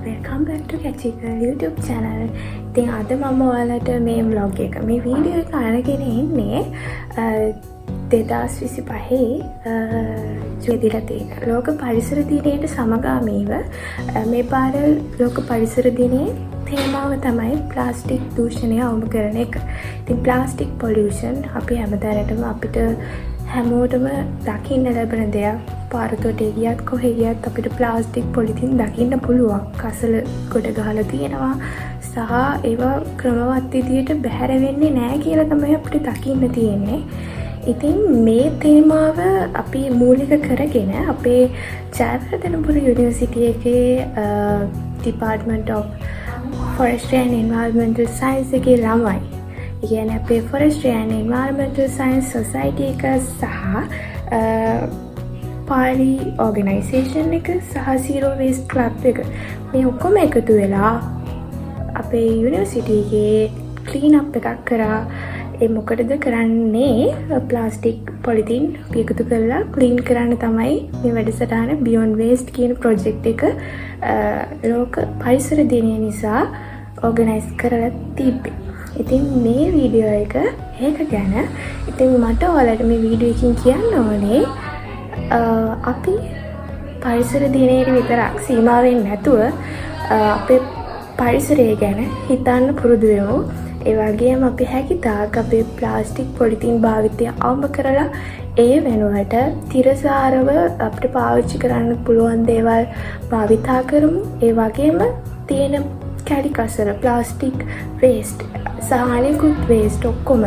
welcome back to Catchical YouTube channel. ඉතින් අද මම ඔයාලට මේ vlog එක මේ වීඩියෝ එක අරගෙන ඉන්නේ 2025 ජූලිලා තියෙන ලෝක පරිසර දිනයට සමගාමීව මේ පාර ලෝක පරිසර දිනයේ තේමාව තමයි ප්ලාස්ටික් දූෂණය අවම කරන එක. ඉතින් ප්ලාස්ටික් පොලියුෂන් අපි හැමදාටම අපිට හැමෝටම දකින්න ලැබෙන දෙයක්. පාරතොට ගියත් කොහෙ ගියත් අපිට ප්ලාස්ටික් පොලිතින් දකින්න පුළුවන්. කසල ගොඩ ගහලා තියෙනවා සහ ඒවා ක්‍රමවත් විදියට බැහැර වෙන්නේ නැහැ කියලා තමයි අපිට දකින්න තියෙන්නේ. ඉතින් මේ තේමාව අපි මූලික කරගෙන අපේ ජයවර්ධනපුර යුනිවර්සිටි එකේ Department of Forestry and Environmental Science එකේ ළමයි. ඒ කියන්නේ අපේ Forestry and Environmental Science Society එක සහ පාලි ඕගනයිසේෂන් එක සහ Zero Waste Club එක මේ ඔක්කොම එකතු වෙලා අපේ යුනිවර්සිටි එකේ ක්ලීන් අප් එකක් කරා. ඒ මොකටද කරන්නේ? ප්ලාස්ටික් පොලිතින් එකතු කරලා ක්ලීන් කරන්න තමයි මේ වැඩසටහන Beyond Waste කියන ප්‍රොජෙක්ට් එක ලෝක පරිසර දිනය නිසා ඕගනයිස් කරලා තිබ්බේ. ඉතින් මේ වීඩියෝ එක ඒක ගැන. ඉතින් මට ඔයාලට මේ වීඩියෝ එකකින් කියන්න ඕනේ අපි පරිසර දිනයට විතරක් සීමා වෙන්නේ නැතුව අපේ පරිසරය ගැන හිතන්න පුරුදු වෙමු. ඒ වගේම අපි හැකිතාක් අපේ ප්ලාස්ටික් පොලිතින් භාවිතය අවම කරලා ඒ වෙනුවට තිරසාරව අපිට පාවිච්චි කරන්න පුළුවන් දේවල් භාවිතා කරමු. ඒ වගේම තියෙන කැලි කසර ප්ලාස්ටික් වේස්ට් සහ අනෙකුත් වේස්ට් ඔක්කොම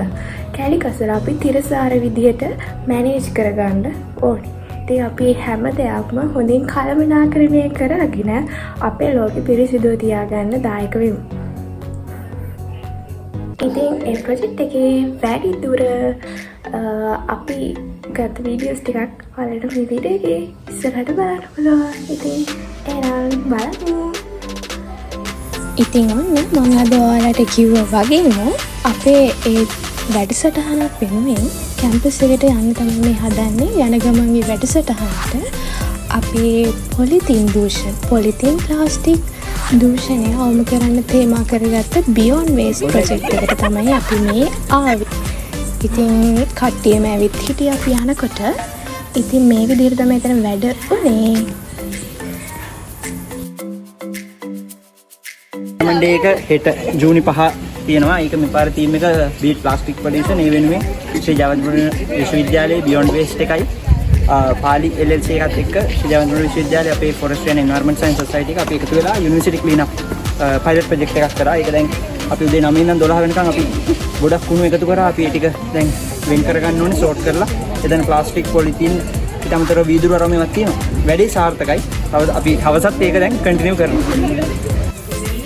කැලි කසර අපි තිරසාර විදිහට මැනේජ් කරගන්න ඕනේ. ඉතින් අපි හැම දෙයක්ම හොඳින් කළමනාකරණය කරගෙන අපේ ලෝකෙ පිරිසිදුව තියාගන්න දායක වෙමු. ඉතින් ඒ ප්‍රොජෙක්ට් එකේ වැඩි දුර අපි ගත වීඩියෝස් ටිකක් ඔයාලට මේ වීඩියෝ එකේ ඉස්සරහට බලන්න පුළුවන්. ඉතින් එහෙනම් බලමු. ඉතින් ඔන්න මම අද ඔයාලට කිව්වා වගේම අපේ ඒ වැඩසටහනක් වෙනුවෙන් කැම්පස් එකට යන්න තමයි මේ හදන්නේ. යන ගමන් මේ වැඩසටහනට අපේ පොලිතින් ප්ලාස්ටික් දූෂණය අවම කරන්න තේමා කරගත්ත Beyond Waste ප්‍රොජෙක්ට් එකට තමයි අපි මේ ආවේ. ඉතින් කට්ටියම ඇවිත් හිටියා අපි යනකොට. ඉතින් මේ විදිහට තමයි එතන වැඩ උනේ. මණ්ඩේ එක හෙට ජූනි 5 තියෙනවා. ඒක මේ පාර තීම් එක බීට් ප්ලාස්ටික් පොලියුෂන්. ඒ වෙනුවෙන් ශ්‍රී ජයවර්ධනපුර විශ්වවිද්‍යාලයේ Beyond Waste එකයි පාලි LLC එකත් එක්ක ශ්‍රී ජයවර්ධනපුර විශ්වවිද්‍යාලයේ අපේ Forestry and Environment Science Society එක අපි එකතු වෙලා university clean up pilot project එකක් කරා. ඒක දැන් අපි උදේ 9 ඉඳන් 12 වෙනකන් අපි ගොඩක් කුණු එකතු කරා. අපි ඒ ටික දැන් වෙන් කරගන්න ඕනේ සෝට් කරලා. එතන ප්ලාස්ටික් පොලිතින් ඊට අමතරව වීදුරු අරමුණක් තියෙනවා. වැඩි සාර්ථකයි. තව අපි හවසත් ඒක දැන් කන්ටිනියු කරනවා.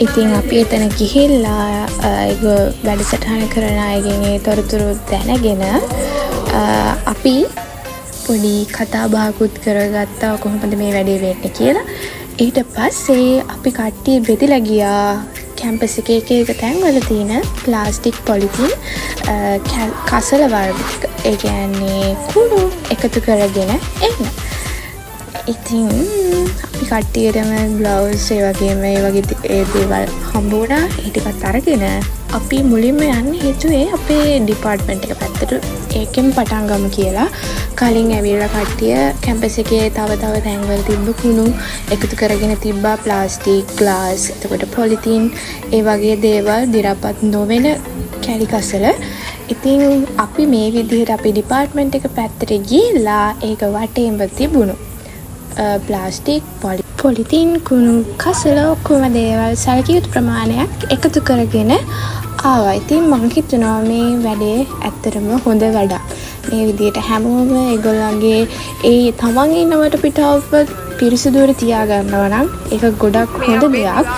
ඉතින් අපි එතන ගිහිල්ලා ඒක වැඩසටහන කරන අයගෙන් ඒ තොරතුරු දැනගෙන අපි පොඩි කතා බහකුත් කරගත්තා කොහොමද මේ වැඩේ වෙන්නේ කියලා. ඊට පස්සේ අපි කට්ටිය බෙදලා ගියා කැම්පස් එකේ එක තැන්වල තියෙන ප්ලාස්ටික් පොලිතින් කසල වර්ග ඒ කියන්නේ කුණු එකතු කරගෙන එන්න. ඉතින් අපි කට්ටියටම ග්ලව්ස් ඒ වගේම ඒ වගේ දේවල් හම්බ වුණා. ඒ ටිකත් අරගෙන අපි මුලින්ම යන්න හිතුවේ අපේ ඩිපාර්ට්මන්ට් එක පැත්තට. ඒකෙන් පටන් ගමු කියලා. කලින් ඇවිල්ලා කට්ටිය කැම්පස් එකේ තව තැන්වල තිබ්බ කුණු එකතු කරගෙන තිබ්බා. ප්ලාස්ටික්, ග්ලාස්, එතකොට පොලිතින් ඒ වගේ දේවල් දිරපත් නොවන කැලි කසල. ඉතින් අපි මේ විදිහට අපේ ඩිපාර්ට්මන්ට් එක පැත්තට ගිහිල්ලා ඒක වටේම තිබුණු ප්ලාස්ටික් පොලිතින් කුණු කසල ඔක්කොම දේවල් සැලකිය යුතු ප්‍රමාණයක් එකතු කරගෙන ආවා. ඉතින් මම හිතනවා මේ වැඩේ ඇත්තටම හොඳ වැඩක්. මේ විදිහට හැමෝම ඒගොල්ලන්ගේ ඒ තමන් ඉන්න වටපිටාව පිරිසිදුව තියාගන්නවා නම් ඒක ගොඩක් හොඳ දෙයක්.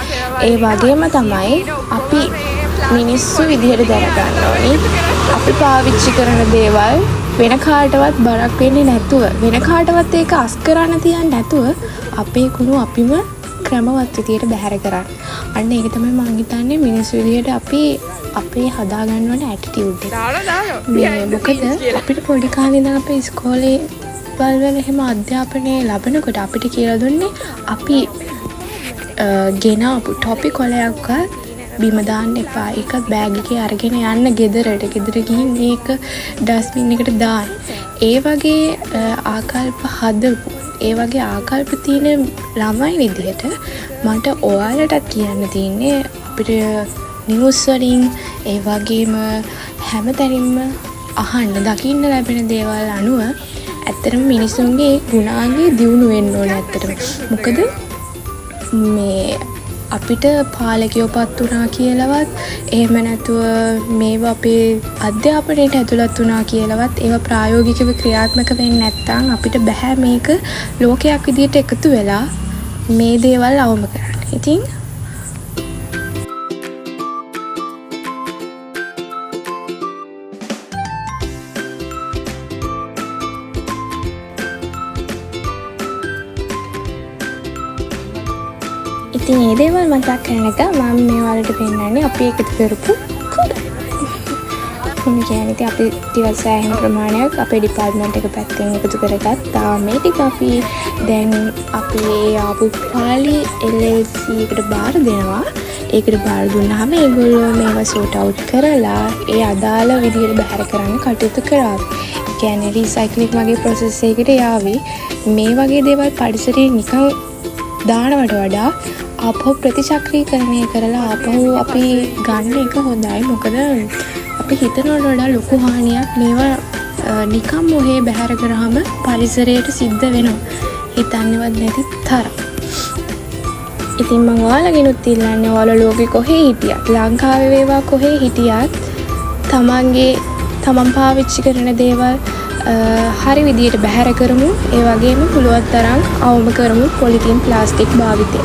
ඒ වගේම තමයි අපි මිනිස්සු විදිහට දැනගන්න ඕනේ අපි පාවිච්චි කරන දේවල් වෙන කාටවත් බරක් වෙන්නේ නැතුව, වෙන කාටවත් ඒක අස් කරන්න තියන්නේ නැතුව අපේ කුණු අපිම ක්‍රමවත් විදියට බැහැර කරන්න. අන්න ඒක තමයි මම හිතන්නේ මිනිස්සු විදියට අපි අපේ හදාගන්න ඕන ඇටිටියුඩ් එක. මොකද අපිට පොඩි කාලේ ඉඳන් අපේ ඉස්කෝලේ වල එහෙම අධ්‍යාපනය ලැබනකොට අපිට කියලා දුන්නේ අපි ගෙනාපු ටොපි කොලයක්වත් බිම දාන්න එපා. ඒකත් බෑග් එකේ අරගෙන යන්න ගෙදරට. ගෙදර ගිහින් ඒක ඩස්බින් එකට දාන්න. ඒ වගේ ආකල්ප හදපු, ඒ වගේ ආකල්ප තියෙන ළමයි විදිහට මට ඔයාලටත් කියන්න තියෙන්නේ අපිට නිවුස් වලින් ඒ වගේම හැමතැනින්ම අහන්න දකින්න ලැබෙන දේවල් අනුව ඇත්තටම මිනිසුන්ගේ ගුණාංගය දියුණු වෙන්න ඕනේ ඇත්තටම. මොකද මේ අපිට පාලකයෝ පත් වුණා කියලාවත් එහෙම නැතුව මේවා අපේ අධ්‍යාපනයට ඇතුළත් වුණා කියලාවත් ඒවා ප්‍රායෝගිකව ක්‍රියාත්මක වෙන්නේ නැත්නම් අපිට බෑ මේක ලෝකයක් විදිහට එකතු වෙලා මේ දේවල් අවම කරන්න. ඉතින් ඉතින් ඒ දේවල් මතක් කරන එක මම මේ වලට පෙන්නන්නේ අපි එකතු කරපු කුඩ. මම කියන්නේ ඉතින් අපි ටිකක් සෑහෙන ප්‍රමාණයක් අපේ ඩිපාර්ට්මන්ට් එක පැත්තෙන් එකතු කරගත්තා. මේ ටික අපි දැන් අපි ආපු පාලි LLC එකට බාර දෙනවා. ඒකට බාර දුන්නාම ඒගොල්ලෝ මේවා සෝට් අවුට් කරලා ඒ අදාළ විදිහට බැහැර කරන්න කටයුතු කරා. ඒ කියන්නේ රීසයික්ලින් වගේ ප්‍රොසෙස් එකකට යාවි. මේ වගේ දේවල් පරිසරයේ නිකන් දානවට වඩා ආපහු ප්‍රතිචක්‍රීකරණය කරලා ආපහු අපි ගන්න එක හොඳයි. මොකද අපි හිතනවට වඩා ලොකු හානියක් මේවා නිකම් මොහේ බැහැර කරාම පරිසරයට සිද්ධ වෙනවා. හිතන්නවත් නැති තරම්. ඉතින් මම ඔයාලගෙනුත් ඉල්ලන්නේ ඔයාලා ලෝකෙ කොහේ හිටියත් ලංකාවේ වේවා කොහේ හිටියත් තමන් පාවිච්චි කරන දේවල් හරි විදියට බැහැර කරමු. ඒ වගේම පුළුවන් තරම් අවම කරමු පොලිතීන් ප්ලාස්ටික් භාවිතය.